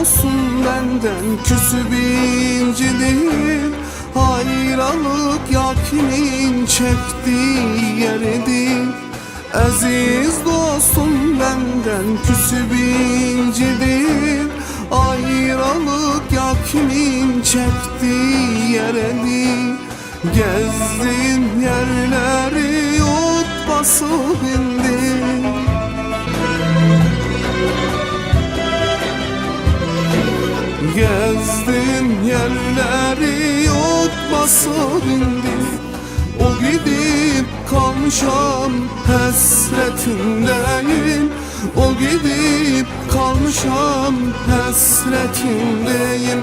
dostum benden küsüp incidir. Ayrılık yakinin çektiği yeridir. Aziz dostum benden küsüp incidir. Ayrılık yakinin çektiği yeridir. Gezdiğin yerleri yurt basıp indi. Gezdiğin yerleri yurt basıp indi. O gidip kalmışam hasretindeyim. O gidip kalmışam hasretindeyim.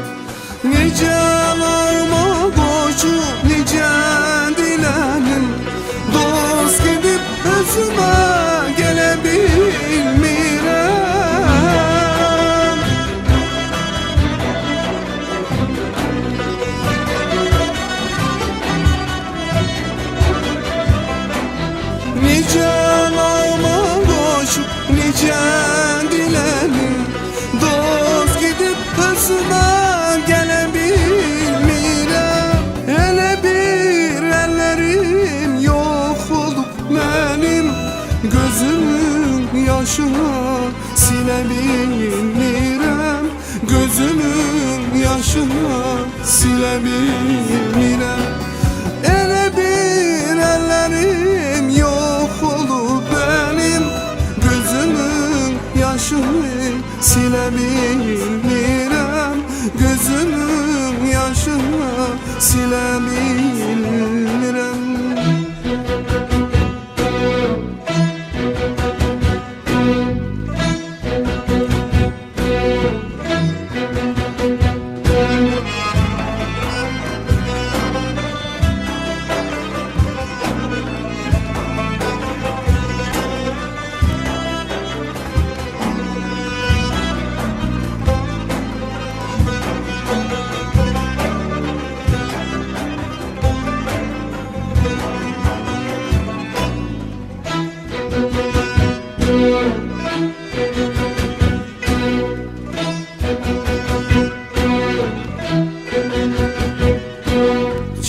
Nice ağlarma koşup nice dilenim. Dost gidip özüme gelebilmirem. Nice ağlarma koşup nice dilenim. Dost gidip özüme gelebilmirem. Hele bir ellerim yok olup benim gözümün yaşına silebilmirem. Gözümün yaşına silebilmirem. Hele bir ellerim yok olup benim gözümün yaşını silebilmirem. Gözümün yaşını silebilmirem.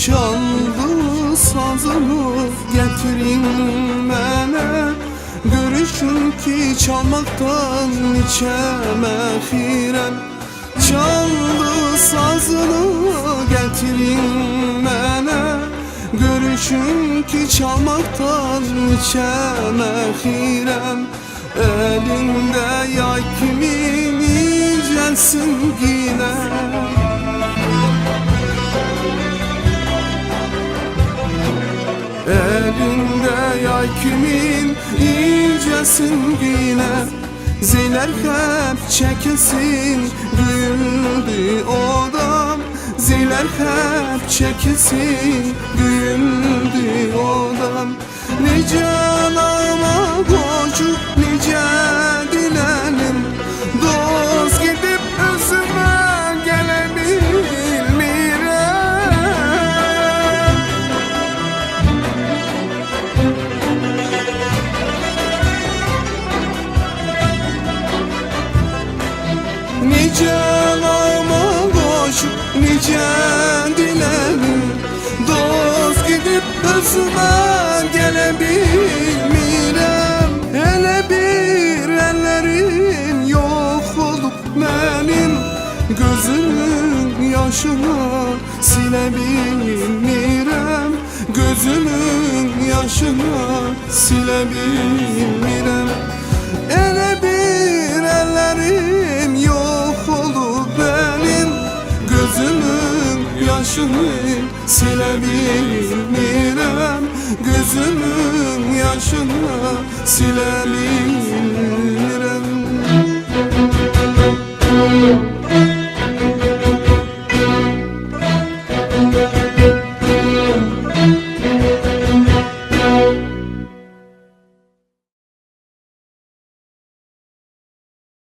Çaldı sazını getirin mənə. Görüşüm ki çalmaktan içeme xirem. Çaldı sazını getirin mənə. Görüşüm ki çalmaktan içeme xirem. Elinde yay kimin incelsin yine. Elinde yay kimin incesin yine. Zeyler hep çekesin güldü odam. Zeyler hep çekesin güldü odam. Nice ağlama koşup nice dilenim. Dost gidip özüme gelebilmirem. Nice ağlama koşup nice dilenim. Dost gidip özüme gelebilmirem. Hele bir ellerim yok olup benim gözümün yaşına silebilmirem. Gözümün yaşına silebilmirem. Hele bir ellerim yok olup benim gözümün yaşını silebilmirem. Gözümün yaşını silebilmirem.